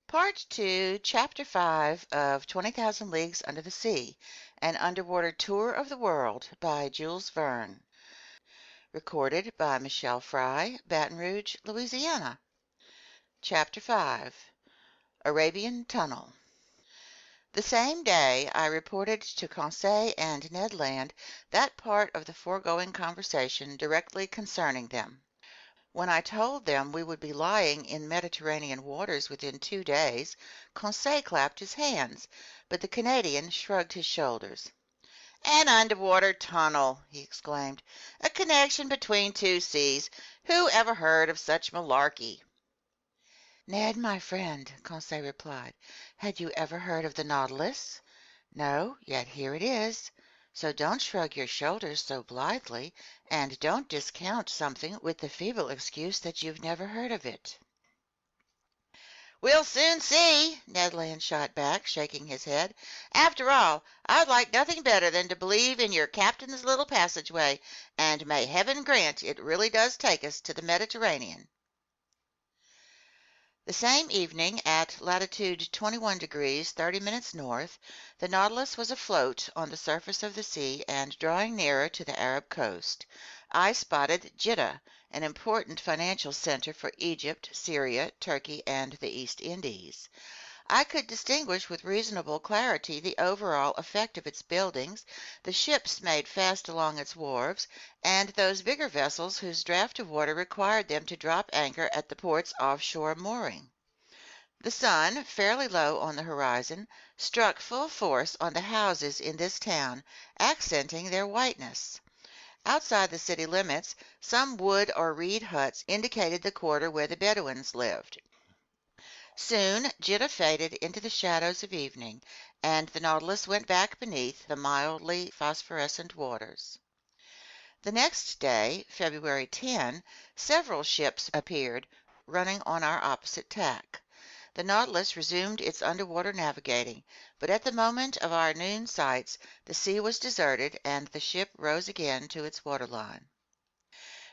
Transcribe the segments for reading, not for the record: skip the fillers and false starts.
Part 2, Chapter 5 of 20,000 Leagues Under the Sea, An Underwater Tour of the World by Jules Verne. Recorded by Michelle Fry, Baton Rouge, Louisiana. Chapter 5, Arabian Tunnel. The same day I reported to Conseil and Ned Land that part of the foregoing conversation directly concerning them. When I told them we would be lying in Mediterranean waters within 2 days, Conseil clapped his hands, but the Canadian shrugged his shoulders. "An underwater tunnel!" he exclaimed. "A connection between two seas! Who ever heard of such malarkey?" "Ned, my friend," Conseil replied, "had you ever heard of the Nautilus? No, yet here it is. So don't shrug your shoulders so blithely, and don't discount something with the feeble excuse that you've never heard of it." "We'll soon see," Ned Land shot back, shaking his head. "After all, I'd like nothing better than to believe in your captain's little passageway, and may Heaven grant it really does take us to the Mediterranean." The same evening, at latitude 21 degrees 30 minutes north, the Nautilus was afloat on the surface of the sea and drawing nearer to the Arab coast. I spotted Jeddah, an important financial center for Egypt, Syria, Turkey, and the East Indies. I could distinguish with reasonable clarity the overall effect of its buildings, the ships made fast along its wharves, and those bigger vessels whose draft of water required them to drop anchor at the port's offshore mooring. The sun, fairly low on the horizon, struck full force on the houses in this town, accenting their whiteness. Outside the city limits, some wood or reed huts indicated the quarter where the Bedouins lived. Soon Jeddah faded into the shadows of evening, and the Nautilus went back beneath the mildly phosphorescent waters. The next day, February 10, several ships appeared, running on our opposite tack. The Nautilus resumed its underwater navigating, but at the moment of our noon sights the sea was deserted and the ship rose again to its waterline.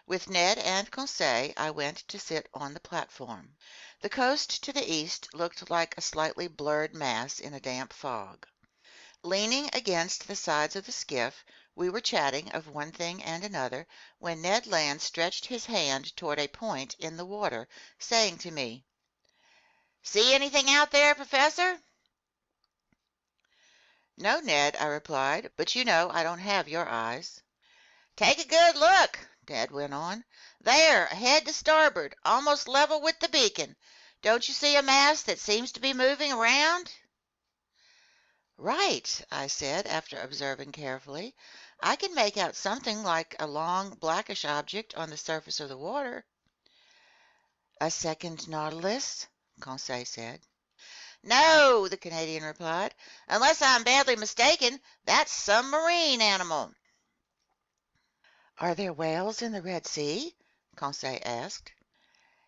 With Ned and Conseil I went to sit on the platform. The coast to the east looked like a slightly blurred mass in a damp fog. Leaning against the sides of the skiff, we were chatting of one thing and another, when Ned Land stretched his hand toward a point in the water, saying to me, "See anything out there, Professor?" "No, Ned," I replied, "but you know I don't have your eyes." "Take a good look," Ned went on. "There, ahead to starboard, almost level with the beacon. Don't you see a mass that seems to be moving around?" "Right," I said, after observing carefully. "I can make out something like a long, blackish object on the surface of the water." "A second Nautilus?" Conseil said. "No," the Canadian replied. "Unless I'm badly mistaken, that's some marine animal." "Are there whales in the Red Sea?" Conseil asked.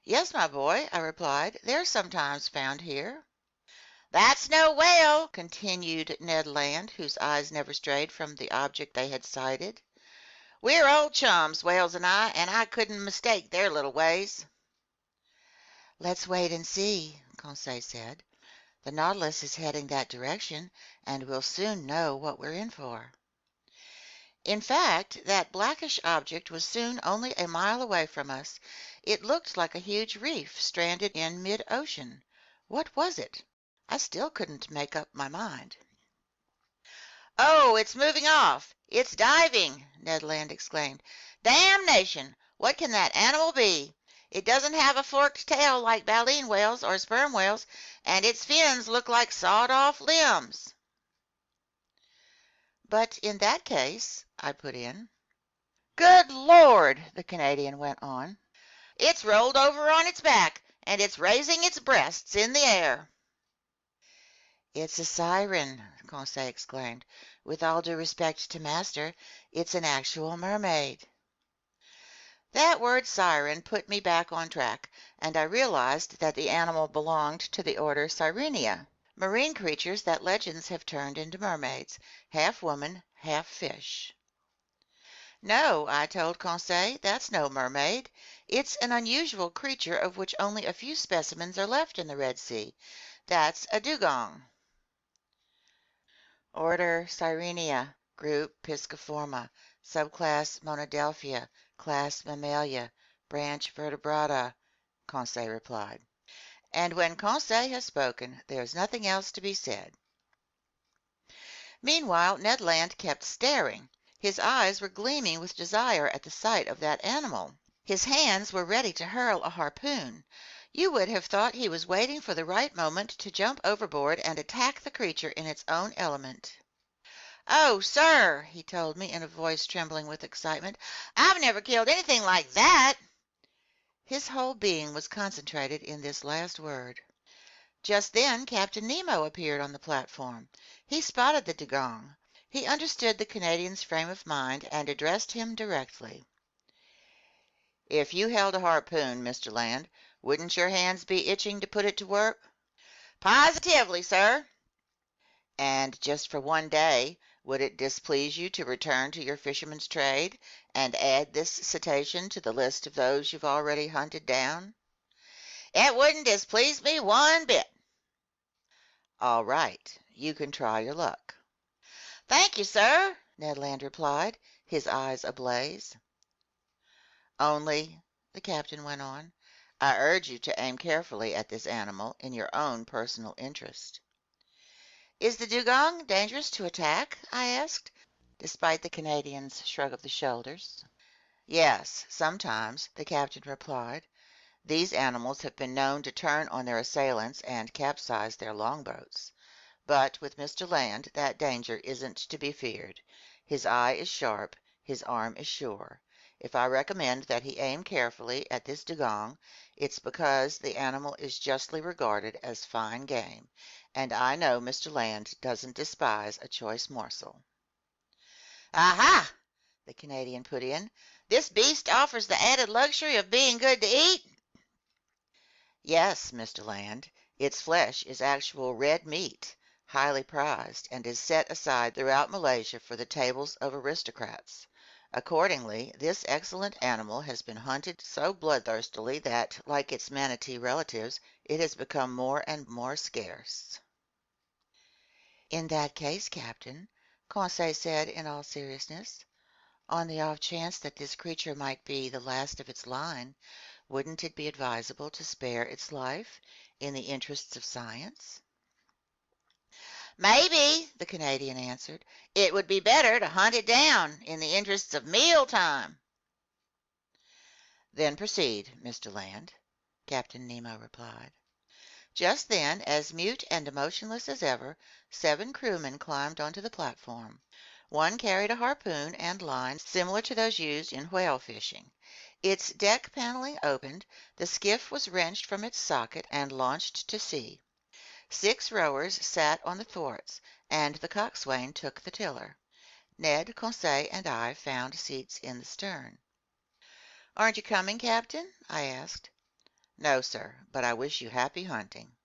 "Yes, my boy," I replied. "They're sometimes found here." "That's no whale," continued Ned Land, whose eyes never strayed from the object they had sighted. "We're old chums, whales and I couldn't mistake their little ways." "Let's wait and see," Conseil said. "The Nautilus is heading that direction, and we'll soon know what we're in for." In fact, that blackish object was soon only a mile away from us. It looked like a huge reef stranded in mid-ocean. What was it? I still couldn't make up my mind. "Oh, it's moving off! It's diving!" Ned Land exclaimed. "Damnation! What can that animal be? It doesn't have a forked tail like baleen whales or sperm whales, and its fins look like sawed-off limbs." "But in that case," I put in. "Good Lord!" the Canadian went on. "It's rolled over on its back, and it's raising its breasts in the air." "It's a siren," Conseil exclaimed. "With all due respect to master, it's an actual mermaid." That word siren put me back on track, and I realized that the animal belonged to the order Sirenia, marine creatures that legends have turned into mermaids, half woman, half fish. No, I told Conseil, that's no mermaid. It's an unusual creature of which only a few specimens are left in the Red Sea. That's a dugong. Order Sirenia, group Pisciforma, subclass Monodelphia, class Mammalia, branch Vertebrata, Conseil replied. And when Conseil has spoken, there is nothing else to be said. Meanwhile, Ned Land kept staring. His eyes were gleaming with desire at the sight of that animal. His hands were ready to hurl a harpoon. You would have thought he was waiting for the right moment to jump overboard and attack the creature in its own element. "Oh, sir," he told me in a voice trembling with excitement, "I've never killed anything like that." His whole being was concentrated in this last word. Just then Captain Nemo appeared on the platform. He spotted the dugong. He understood the Canadian's frame of mind and addressed him directly. "If you held a harpoon, Mr. Land, wouldn't your hands be itching to put it to work?" "Positively, sir." "And just for one day, would it displease you to return to your fisherman's trade and add this cetacean to the list of those you've already hunted down?" "It wouldn't displease me one bit." "All right, you can try your luck." "Thank you, sir," Ned Land replied, his eyes ablaze. "Only," the captain went on, "I urge you to aim carefully at this animal in your own personal interest." "Is the dugong dangerous to attack?" I asked, despite the Canadian's shrug of the shoulders. "Yes, sometimes," the captain replied. "These animals have been known to turn on their assailants and capsize their longboats. But with Mr. Land that danger isn't to be feared. His eye is sharp, his arm is sure. If I recommend that he aim carefully at this dugong, it's because the animal is justly regarded as fine game, and I know Mr. Land doesn't despise a choice morsel." "Aha!" the Canadian put in. "This beast offers the added luxury of being good to eat?" "Yes, Mr. Land. Its flesh is actual red meat, highly prized, and is set aside throughout Malaysia for the tables of aristocrats. Accordingly, this excellent animal has been hunted so bloodthirstily that, like its manatee relatives, it has become more and more scarce." "In that case, Captain," Conseil said in all seriousness, "on the off chance that this creature might be the last of its line, wouldn't it be advisable to spare its life in the interests of science?" "Maybe," the Canadian answered. "It would be better to hunt it down in the interests of meal time." "Then proceed, Mr. Land," Captain Nemo replied. Just then, as mute and motionless as ever, 7 crewmen climbed onto the platform. One carried a harpoon and line similar to those used in whale fishing. Its deck paneling opened, the skiff was wrenched from its socket and launched to sea. 6 rowers sat on the thwarts, and the coxswain took the tiller. Ned, Conseil, and I found seats in the stern. "Aren't you coming, Captain?" I asked. "No, sir, but I wish you happy hunting."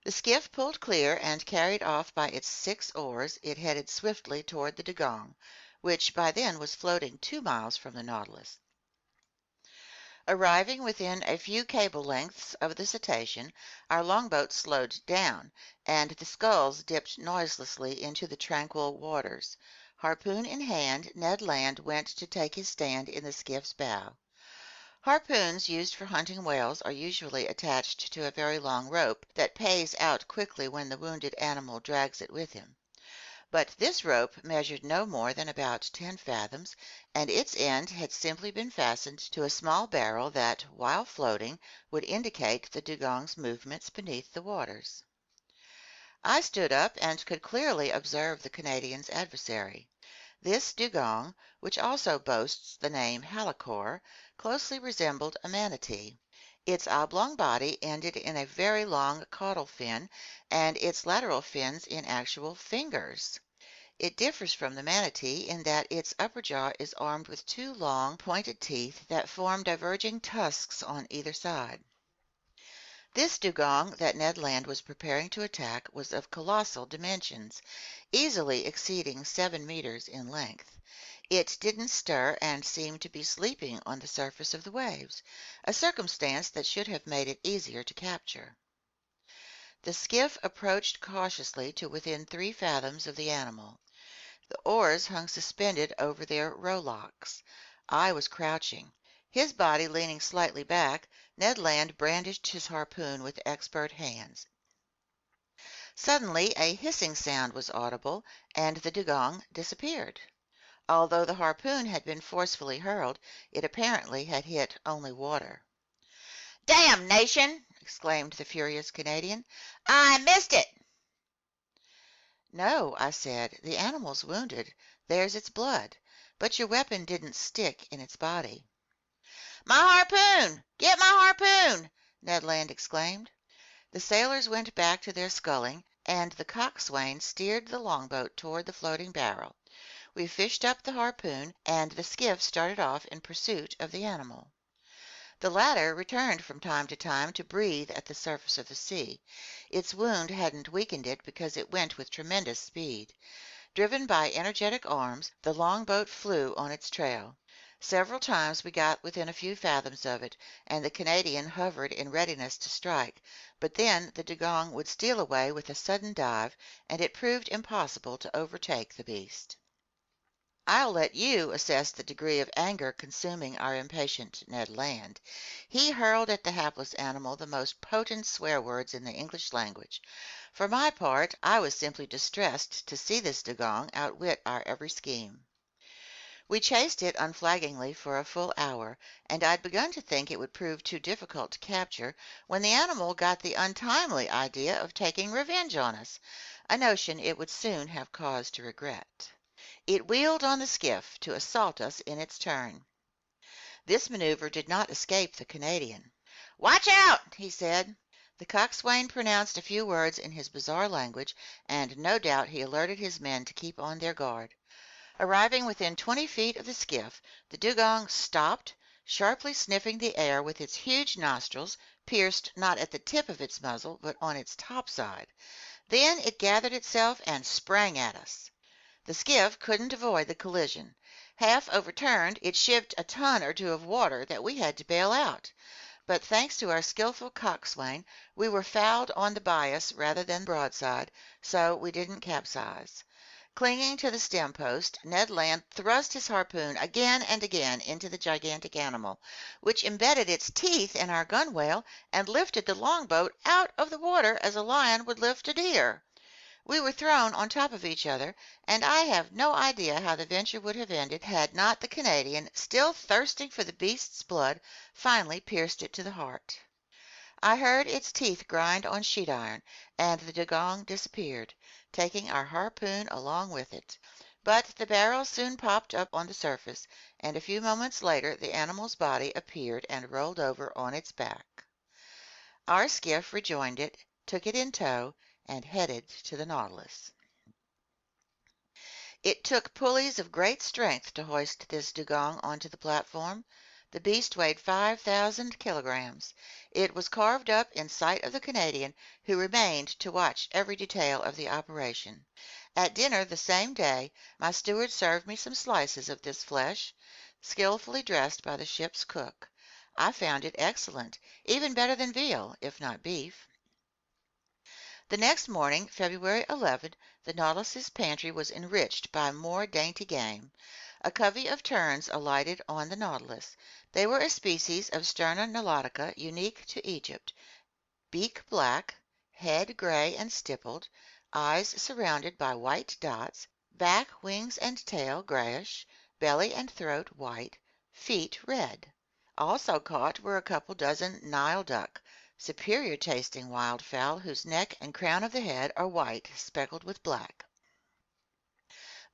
The skiff pulled clear, and carried off by its 6 oars, it headed swiftly toward the dugong, which by then was floating 2 miles from the Nautilus. Arriving within a few cable lengths of the cetacean, our longboat slowed down, and the sculls dipped noiselessly into the tranquil waters. Harpoon in hand, Ned Land went to take his stand in the skiff's bow. Harpoons used for hunting whales are usually attached to a very long rope that pays out quickly when the wounded animal drags it with him. But this rope measured no more than about 10 fathoms, and its end had simply been fastened to a small barrel that, while floating, would indicate the dugong's movements beneath the waters. I stood up and could clearly observe the Canadian's adversary. This dugong, which also boasts the name halicore, closely resembled a manatee. Its oblong body ended in a very long caudal fin, and its lateral fins in actual fingers. It differs from the manatee in that its upper jaw is armed with 2 long, pointed teeth that form diverging tusks on either side. This dugong that Ned Land was preparing to attack was of colossal dimensions, easily exceeding 7 meters in length. It didn't stir and seemed to be sleeping on the surface of the waves, a circumstance that should have made it easier to capture. The skiff approached cautiously to within 3 fathoms of the animal. The oars hung suspended over their rowlocks. I was crouching. His body leaning slightly back, Ned Land brandished his harpoon with expert hands. Suddenly a hissing sound was audible, and the dugong disappeared. Although the harpoon had been forcefully hurled, it apparently had hit only water. "Damnation!" exclaimed the furious Canadian. "I missed it!" "No," I said, "the animal's wounded. There's its blood. But your weapon didn't stick in its body." "My harpoon! Get my harpoon!" Ned Land exclaimed. The sailors went back to their sculling, and the coxswain steered the longboat toward the floating barrel. We fished up the harpoon, and the skiff started off in pursuit of the animal. The latter returned from time to time to breathe at the surface of the sea. Its wound hadn't weakened it because it went with tremendous speed. Driven by energetic arms, the longboat flew on its trail. Several times we got within a few fathoms of it, and the Canadian hovered in readiness to strike, but then the dugong would steal away with a sudden dive, and it proved impossible to overtake the beast. I'll let you assess the degree of anger consuming our impatient Ned Land. He hurled at the hapless animal the most potent swear words in the English language. For my part, I was simply distressed to see this dugong outwit our every scheme. We chased it unflaggingly for a full hour, and I'd begun to think it would prove too difficult to capture when the animal got the untimely idea of taking revenge on us, a notion it would soon have cause to regret. It wheeled on the skiff to assault us in its turn. This maneuver did not escape the Canadian. "Watch out!" he said. The coxswain pronounced a few words in his bizarre language, and no doubt he alerted his men to keep on their guard. Arriving within 20 feet of the skiff, the dugong stopped, sharply sniffing the air with its huge nostrils, pierced not at the tip of its muzzle, but on its top side. Then it gathered itself and sprang at us. The skiff couldn't avoid the collision. Half overturned, it shipped a ton or two of water that we had to bail out. But thanks to our skillful coxswain, we were fouled on the bias rather than broadside, so we didn't capsize. Clinging to the stem post, Ned Land thrust his harpoon again and again into the gigantic animal, which embedded its teeth in our gunwale and lifted the longboat out of the water as a lion would lift a deer. We were thrown on top of each other, and I have no idea how the venture would have ended had not the Canadian, still thirsting for the beast's blood, finally pierced it to the heart. I heard its teeth grind on sheet iron, and the dugong disappeared, taking our harpoon along with it. But the barrel soon popped up on the surface, and a few moments later the animal's body appeared and rolled over on its back. Our skiff rejoined it, took it in tow, and headed to the Nautilus. It took pulleys of great strength to hoist this dugong onto the platform. The beast weighed 5,000 kilograms. It was carved up in sight of the Canadian, who remained to watch every detail of the operation. At dinner the same day, my steward served me some slices of this flesh, skillfully dressed by the ship's cook. I found it excellent, even better than veal, if not beef. The next morning, February 11, the Nautilus's pantry was enriched by more dainty game. A covey of terns alighted on the Nautilus. They were a species of Sterna nilotica unique to Egypt. Beak black, head gray and stippled, eyes surrounded by white dots, back, wings, and tail grayish, belly and throat white, feet red. Also caught were a couple dozen Nile duck, superior tasting wildfowl whose neck and crown of the head are white speckled with black.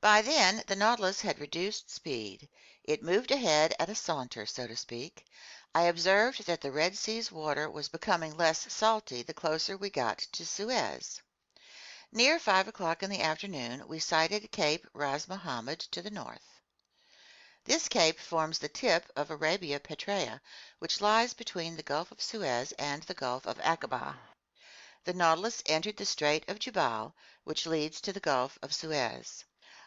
By then the Nautilus had reduced speed. It moved ahead at a saunter, so to speak. I observed that the Red Sea's water was becoming less salty the closer we got to Suez. Near 5 o'clock in the afternoon we sighted Cape Ras Mohammed to the north. This cape forms the tip of Arabia Petraea, which lies between the Gulf of Suez and the Gulf of Aqaba. The Nautilus entered the Strait of Jubal, which leads to the Gulf of Suez.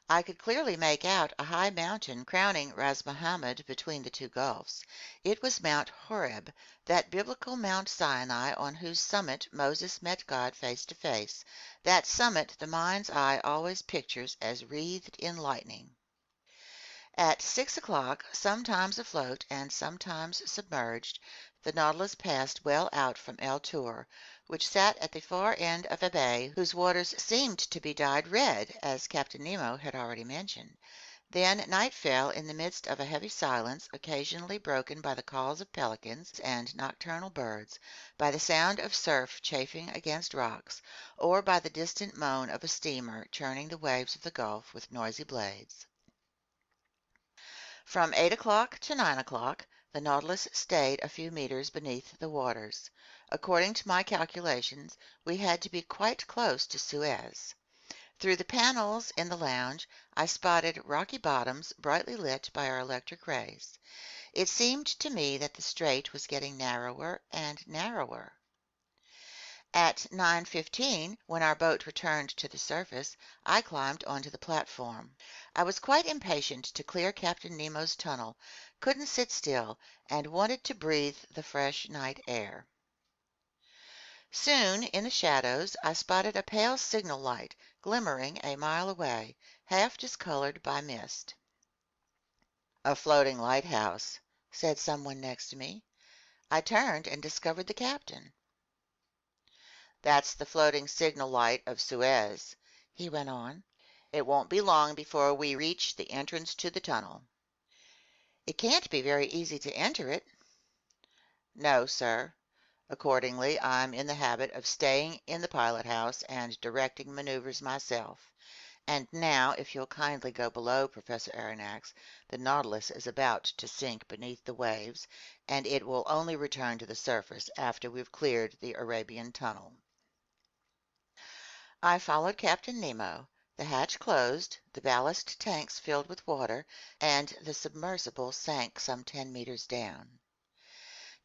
I could clearly make out a high mountain crowning Ras Mohammed between the two gulfs. It was Mount Horeb, that biblical Mount Sinai on whose summit Moses met God face to face, that summit the mind's eye always pictures as wreathed in lightning. At 6 o'clock, sometimes afloat and sometimes submerged, the Nautilus passed well out from El Tour, which sat at the far end of a bay whose waters seemed to be dyed red, as Captain Nemo had already mentioned. Then night fell in the midst of a heavy silence, occasionally broken by the calls of pelicans and nocturnal birds, by the sound of surf chafing against rocks, or by the distant moan of a steamer churning the waves of the Gulf with noisy blades. From 8 o'clock to 9 o'clock, the Nautilus stayed a few meters beneath the waters. According to my calculations, we had to be quite close to Suez. Through the panels in the lounge, I spotted rocky bottoms brightly lit by our electric rays. It seemed to me that the strait was getting narrower and narrower. At 9:15, when our boat returned to the surface, I climbed onto the platform. I was quite impatient to clear Captain Nemo's tunnel, couldn't sit still, and wanted to breathe the fresh night air. Soon, in the shadows, I spotted a pale signal light glimmering a mile away, half discolored by mist. "A floating lighthouse," said someone next to me. I turned and discovered the captain. "That's the floating signal light of Suez," he went on. "It won't be long before we reach the entrance to the tunnel." "It can't be very easy to enter it." "No, sir. Accordingly, I'm in the habit of staying in the pilot house and directing maneuvers myself. And now, if you'll kindly go below, Professor Aronnax, the Nautilus is about to sink beneath the waves, and it will only return to the surface after we've cleared the Arabian tunnel." I followed Captain Nemo. The hatch closed, the ballast tanks filled with water, and the submersible sank some 10 meters down.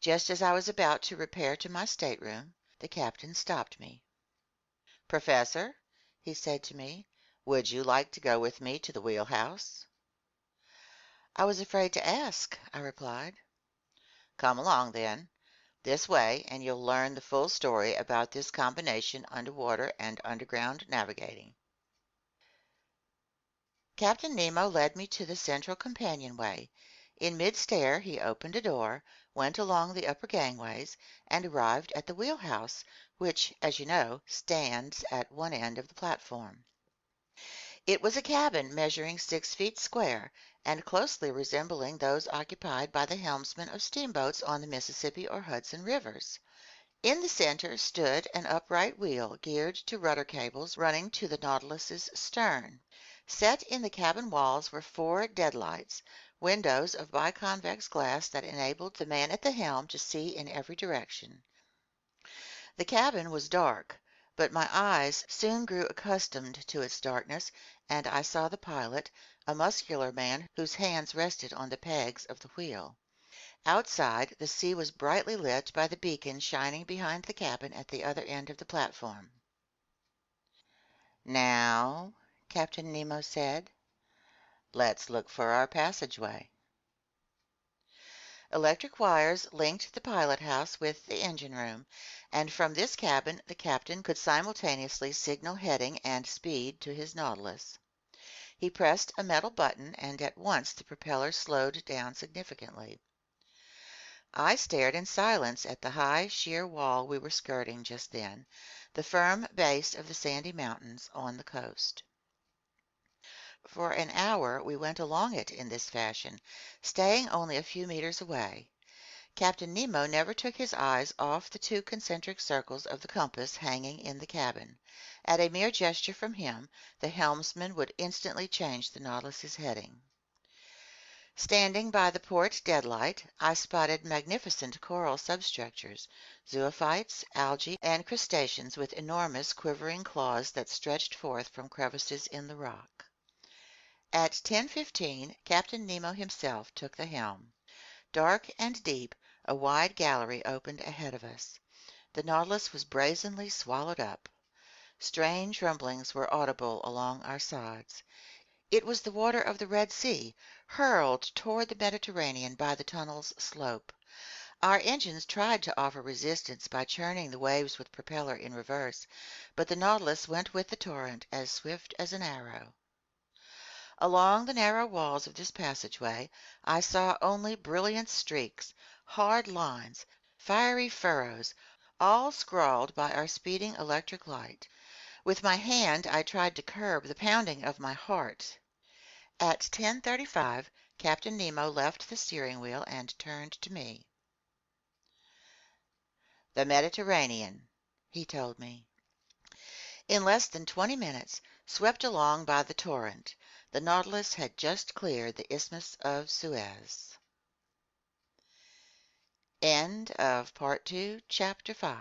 Just as I was about to repair to my stateroom, the captain stopped me. "Professor," he said to me, "would you like to go with me to the wheelhouse?" "I was afraid to ask," I replied. "Come along, then. This way, and you'll learn the full story about this combination underwater and underground navigating." Captain Nemo led me to the central companionway. In mid-stair he opened a door, went along the upper gangways, and arrived at the wheelhouse, which, as you know, stands at one end of the platform. It was a cabin measuring 6 feet square, and closely resembling those occupied by the helmsmen of steamboats on the Mississippi or Hudson rivers. In the center stood an upright wheel geared to rudder cables running to the Nautilus's stern. Set in the cabin walls were 4 deadlights, windows of biconvex glass that enabled the man at the helm to see in every direction. The cabin was dark, but my eyes soon grew accustomed to its darkness, and I saw the pilot, a muscular man whose hands rested on the pegs of the wheel. Outside, the sea was brightly lit by the beacon shining behind the cabin at the other end of the platform. "Now," Captain Nemo said, "let's look for our passageway." Electric wires linked the pilot house with the engine room, and from this cabin the captain could simultaneously signal heading and speed to his Nautilus. He pressed a metal button, and at once the propeller slowed down significantly. I stared in silence at the high, sheer wall we were skirting just then, the firm base of the sandy mountains on the coast. For an hour we went along it in this fashion, staying only a few meters away. Captain Nemo never took his eyes off the 2 concentric circles of the compass hanging in the cabin. At a mere gesture from him, the helmsman would instantly change the Nautilus's heading. Standing by the port deadlight, I spotted magnificent coral substructures, zoophytes, algae, and crustaceans with enormous quivering claws that stretched forth from crevices in the rock. At 10:15, Captain Nemo himself took the helm. Dark and deep, a wide gallery opened ahead of us. The Nautilus was brazenly swallowed up. Strange rumblings were audible along our sides. It was the water of the Red Sea, hurled toward the Mediterranean by the tunnel's slope. Our engines tried to offer resistance by churning the waves with propeller in reverse, but the Nautilus went with the torrent as swift as an arrow. Along the narrow walls of this passageway I saw only brilliant streaks, hard lines, fiery furrows, all scrawled by our speeding electric light. With my hand I tried to curb the pounding of my heart. At 10:35 Captain Nemo left the steering wheel and turned to me. "The Mediterranean," he told me. In less than 20 minutes, swept along by the torrent, the Nautilus had just cleared the Isthmus of Suez. End of Part 2, Chapter 5.